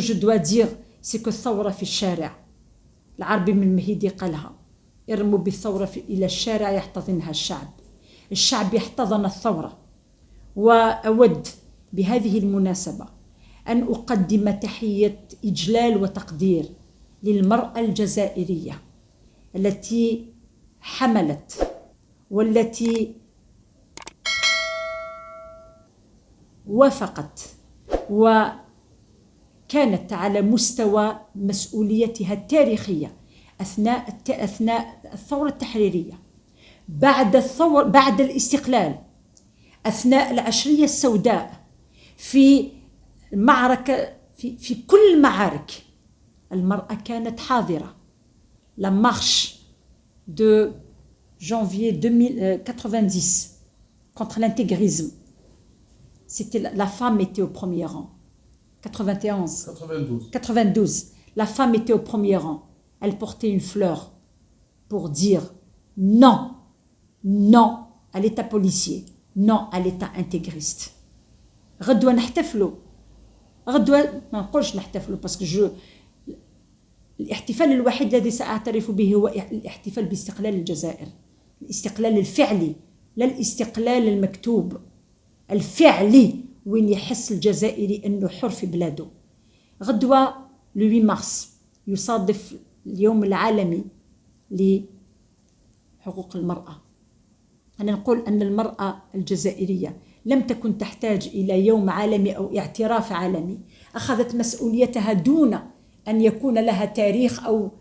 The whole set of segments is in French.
je dois dire, c'est que الثورة في الشارع. العربي من المهيدي قالها: ارموا بالثورة إلى الشارع يحتضنها الشعب. الشعب يحتضن الثورة. وأود بهذه المناسبة أن أقدم تحية إجلال وتقدير للمرأة الجزائرية التي حملت والتي وافقت وكانت على مستوى مسؤوليتها التاريخية أثناء الثورة التحريرية، بعد الاستقلال، أثناء العشرية السوداء، في المعركة، في كل المعارك المرأة كانت حاضرة. La marche de janvier 1990 contre l'intégrisme, la femme était au premier rang. 92. La femme était au premier rang. Elle portait une fleur pour dire non, non à l'État policier, non à l'État intégriste. غدوة نحتفلوا، غدوة ما نقولش نحتفلوا باسكو الاحتفال الوحيد الذي سأعترف به هو الاحتفال باستقلال الجزائر، الاستقلال الفعلي، لا الاستقلال المكتوب، الفعلي، وين يحس الجزائري أنه حر في بلاده. غدوة لو 8 مارس يصادف اليوم العالمي لحقوق المرأة. أنا نقول أن المرأة الجزائرية لم تكن تحتاج إلى يوم عالمي أو اعتراف عالمي، أخذت مسؤوليتها دون أن يكون لها تاريخ أو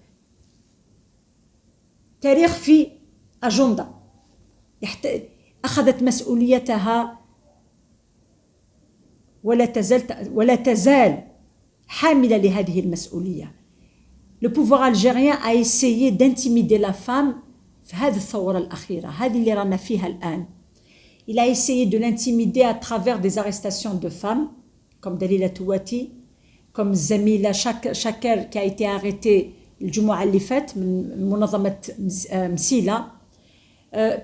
تاريخ في أجندة. أخذت مسؤوليتها ولا تزال حاملة لهذه المسؤولية. Le pouvoir algérien a essayé d'intimider la femme في هذه الثورة الأخيرة، هذه اللي رانا فيها الآن. Il a essayé de l'intimider à travers des arrestations de femmes, comme Dalila Touati, comme Zamila Chaker qui a été arrêtée الجمعة اللي فات من منظمة مسيلة.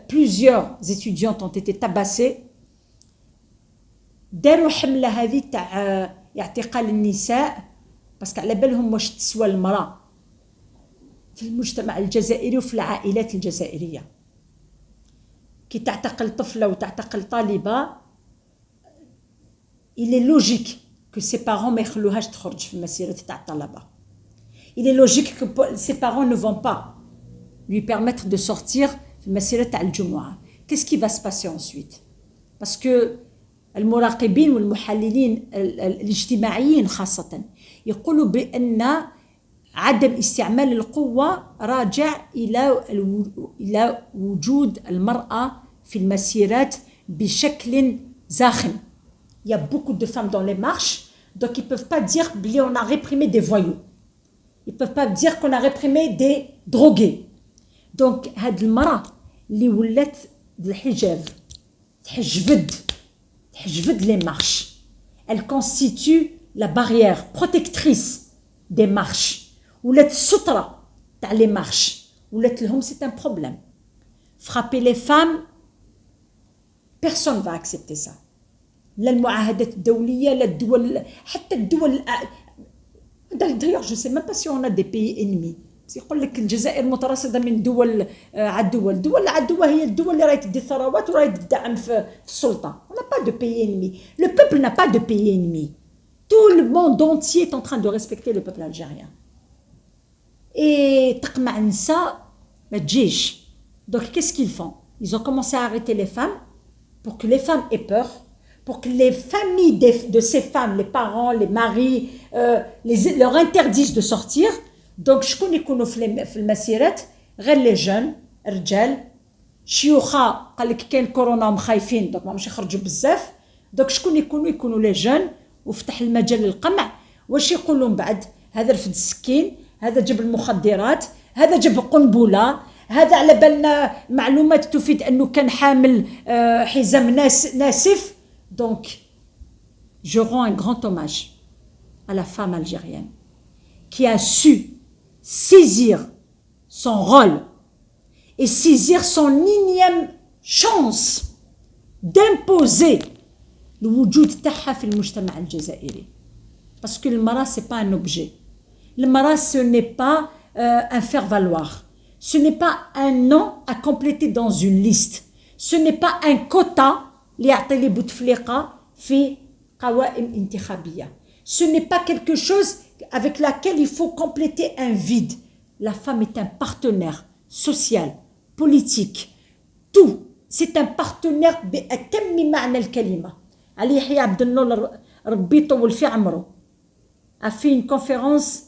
Plusieurs étudiantes ont été tabassées. داروا حملة هذه تاع اعتقال النساء باسكو على بالهم واش تسوى المرأة في المجتمع الجزائري وفي العائلات الجزائرية. كي تعتقل طفلة وتعتقل طالبة، il est logique que ses parents ما يخلوهاش تخرج في مسيرة تاع الطلبة. Il est logique que ses parents ne vont pas lui permettre de sortir في مسيرة تاع الجمعة. Qu'est-ce qui va se passer ensuite? Parce que المراقبين والمحللين الاجتماعيين خاصة يقولوا بأن عدم استعمال القوة راجع إلى وجود المرأة في المسيرات بشكل زاخم. Il y a beaucoup de femmes dans les marches, donc ils ne peuvent pas dire qu'on a réprimé des voyous. Ils ne peuvent pas dire qu'on a réprimé des drogués. Donc هاد المرأة اللي ولات بالحجاب تحجبد les marches. Elle constitue la barrière protectrice des marches. ولات السترة تاع les marches. ولات لهم c'est un problème. Frapper les femmes, personne ne va accepter ça. لا المعاهدات الدولية، لا الدول، حتى الدول. D'ailleurs, je ne sais même pas si on a des pays ennemis. يقول لك الجزائر مترصدة من دول عدوة. الدول العدوة هي الدول اللي راهي تدي ثروات وراهي تدعم في السلطة. On n'a pas de pays ennemi. Le peuple n'a pas de pays ennemi. Tout le monde entier est en train de respecter le peuple algérien. Et تقمع النساء ما تجيش. Donc qu'est-ce qu'ils font? Ils ont commencé à arrêter les femmes pour que les femmes aient peur, pour que les familles de ces femmes, les parents, les maris, leur interdisent de sortir. Donc شكون يكونوا في المسيرات؟ غير لي جون، رجال، شيوخة قال لك كاين كورونا ومخايفين دونك ما مش يخرجوا بزاف. دونك شكون يكونوا لي جون، وفتح المجال للقمع. واش يقولوا من بعد؟ هذا رفد السكين، هذا جاب المخدرات، هذا جاب قنبله، هذا على بالنا معلومات تفيد انه كان حامل حزام ناسف. Donc je rends un grand hommage à la femme algérienne qui a su saisir son rôle et saisir son énième chance d'imposer الوجود تاعها في المجتمع الجزائري. Parce que le mara, ce n'est pas un objet. Le mara, ce n'est pas un faire-valoir. Ce n'est pas un nom à compléter dans une liste. Ce n'est pas un quota ce n'est pas quelque chose avec laquelle il faut compléter un vide. La femme est un partenaire social, politique, tout. C'est un partenaire بأتم معنى الكلمة. علي يحيى عبد الله ربي يطول في عمره a fait une conférence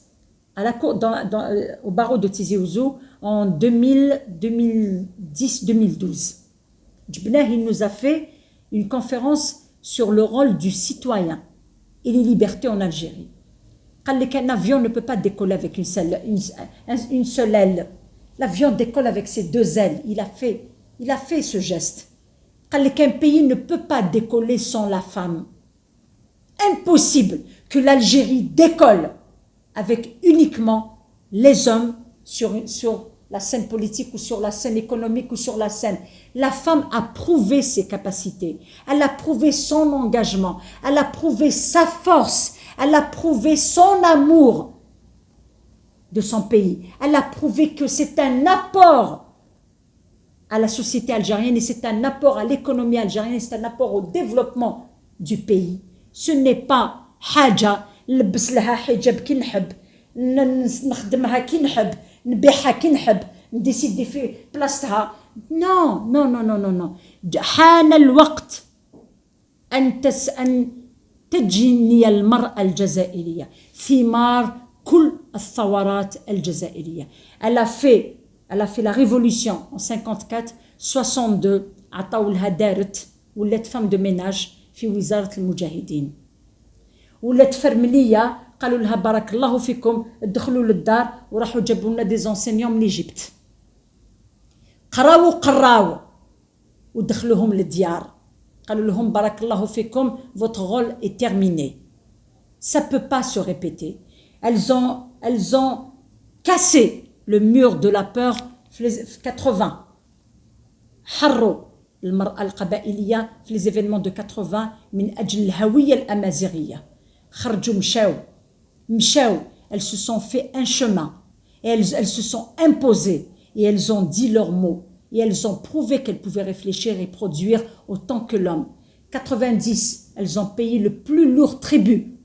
à la cour, au barreau de Tizi Ouzou en 2010-2012. Djibnah, il nous a fait une conférence sur le rôle du citoyen et les libertés en Algérie. Un avion ne peut pas décoller avec une seule aile. L'avion décolle avec ses deux ailes. Il a fait ce geste. Un pays ne peut pas décoller sans la femme. Impossible que l'Algérie décolle avec uniquement les hommes sur la scène politique ou sur la scène économique ou sur la scène. La femme a prouvé ses capacités, elle a prouvé son engagement, elle a prouvé sa force, elle a prouvé son amour de son pays. Elle a prouvé que c'est un apport à la société algérienne et c'est un apport à l'économie algérienne et c'est un apport au développement du pays. Ce n'est pas حاجة نلبس لها حجاب كي نحب نخدمها كي نحب نبيعها كي نحب نديسيدي في بلاصتها. Non. حان الوقت أن تجني المرأة الجزائرية ثمار كل الثورات الجزائرية. Elle a fait la révolution en 54 62 عطاو لها دارت ولات فام دو ميناج في وزارة المجاهدين. ولات فرمليه قالوا لها بارك الله فيكم دخلوا للدار وراحوا جابوا لنا دي زونسينيون من ايجيبت قراو ودخلوهم للديار قالوا لهم بارك الله فيكم votre rôle est terminé. Ça peut pas se répéter. Elles ont cassé le mur de la peur في 80 حروا المرأة القبائلية في les événements de 80 من أجل الهوية الأمازيغية. خرجوا مشاو elles se sont fait un chemin et elles se sont imposées et elles ont dit leurs mots et elles ont prouvé qu'elles pouvaient réfléchir et produire autant que l'homme. 90 elles ont payé le plus lourd tribut.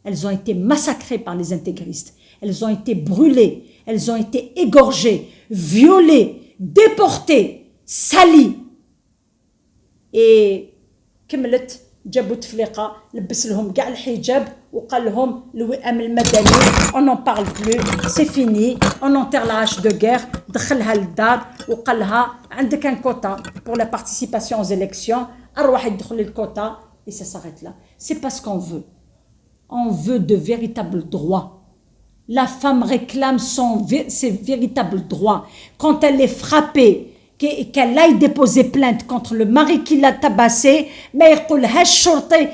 Elles ont été massacrées par les intégristes, elles ont été brûlées, elles ont été égorgées, violées, déportées, salies. Et كملت جابوا تفليقه لبس لهم كاع الحجاب وقال لهم الوئام المدني on n'en parle plus c'est fini on enterre la hache de guerre دخلها للدار وقال لها عندك un quota pour la participation aux élections اروح يدخل الكوتا et ça s'arrête là. C'est pas ce qu'on veut. On veut de véritables droits. La femme réclame ses véritables droits. Quand elle est frappée qu'elle aille déposer plainte contre le mari qui l'a tabassé ما يقولهاش الشرطي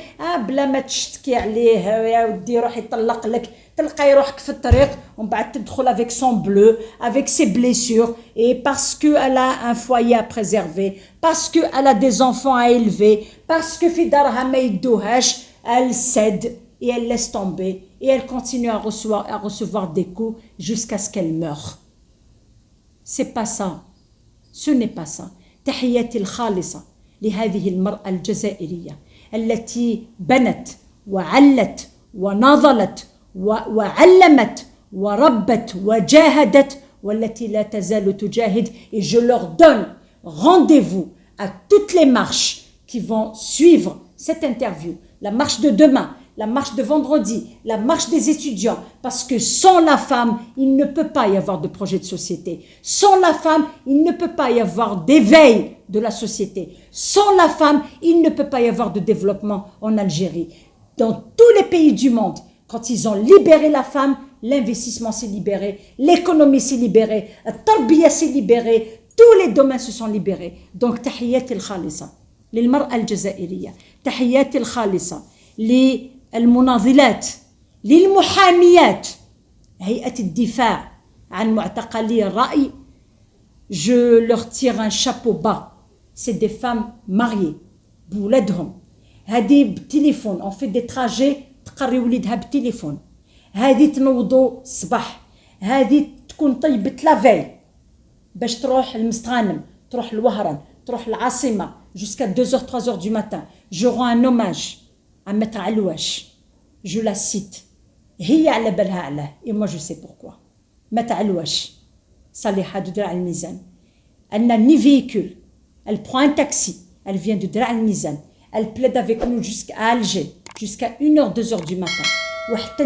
بلا ما تشتكي عليه يا ودي روح يطلق لك تلقاي روحك في الطريق ومن بعد تدخل avec son bleu avec ses blessures et parce que elle a un foyer à préserver parce que elle a des enfants à élever parce que في دارها ما يدوهاش elle cède et elle laisse tomber et elle continue à recevoir des coups jusqu'à ce qu'elle meure. C'est pas ça. Ce n'est pas ça. تحياتي الخالصة لهذه المرأة الجزائرية التي بنت وعلت وناضلت وعلمت وربت وجاهدت والتي لا تزال تجاهد. Et je leur donne rendez-vous à toutes les marches qui vont suivre cette interview. La marche de demain, la marche de vendredi, la marche des étudiants, parce que sans la femme, il ne peut pas y avoir de projet de société. Sans la femme, il ne peut pas y avoir d'éveil de la société. Sans la femme, il ne peut pas y avoir de développement en Algérie. Dans tous les pays du monde, quand ils ont libéré la femme, l'investissement s'est libéré, l'économie s'est libérée, la tarbiya s'est libérée, tous les domaines se sont libérés. Donc, tahiyat al-khalisa, للمرأة الجزائرية, tahiyat al-khalisa, للمناضلات, للمحاميات, هيئة الدفاع عن معتقلي الرأي. Je leur tire un chapeau bas. C'est des femmes mariées, بولادهم. هذه بالتليفون, on fait des trajets تقري وليدها بالتليفون، هذه تنوضوا الصباح، هذه تكون طيبت لافاي باش تروح المستغانم، تروح الوهران، تروح العاصمه jusqu'à 2h 3h du matin. Je rends un hommage à Maître Alouache, je la cite. هي على بالها علاه et moi je sais pourquoi. Maître Alouache صالحة de Dra al-Mizan. Elle n'a ni véhicule, elle prend un taxi, elle vient de Dra al-Mizan, elle plaide avec nous jusqu'à Alger, jusqu'à 1h 2h du matin. وحتى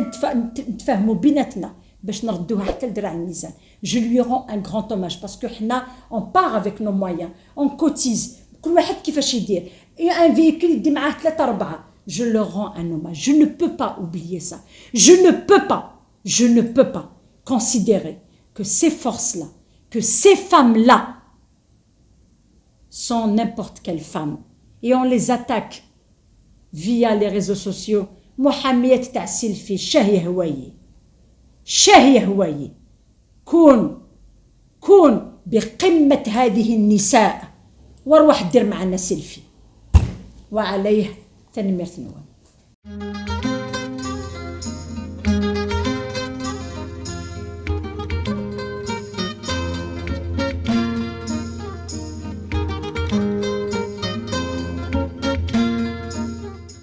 نتفاهموا بيناتنا باش نردوها حتى لدرع الميزان. Je lui rends un grand hommage parce que حنا on part avec nos moyens, on cotise. كل واحد كيفاش يدير. un véhicule يدي معاه 3-4. Je leur rends un hommage. Je ne peux pas oublier ça. Je ne peux pas considérer que ces forces-là, que ces femmes-là sont n'importe quelle femme. Et on les attaque via les réseaux sociaux. محامية تاع سيلفي شاه يهواي كون بقمة هذه النساء واروح دير معنا سيلفي وعليه تنمير نوان.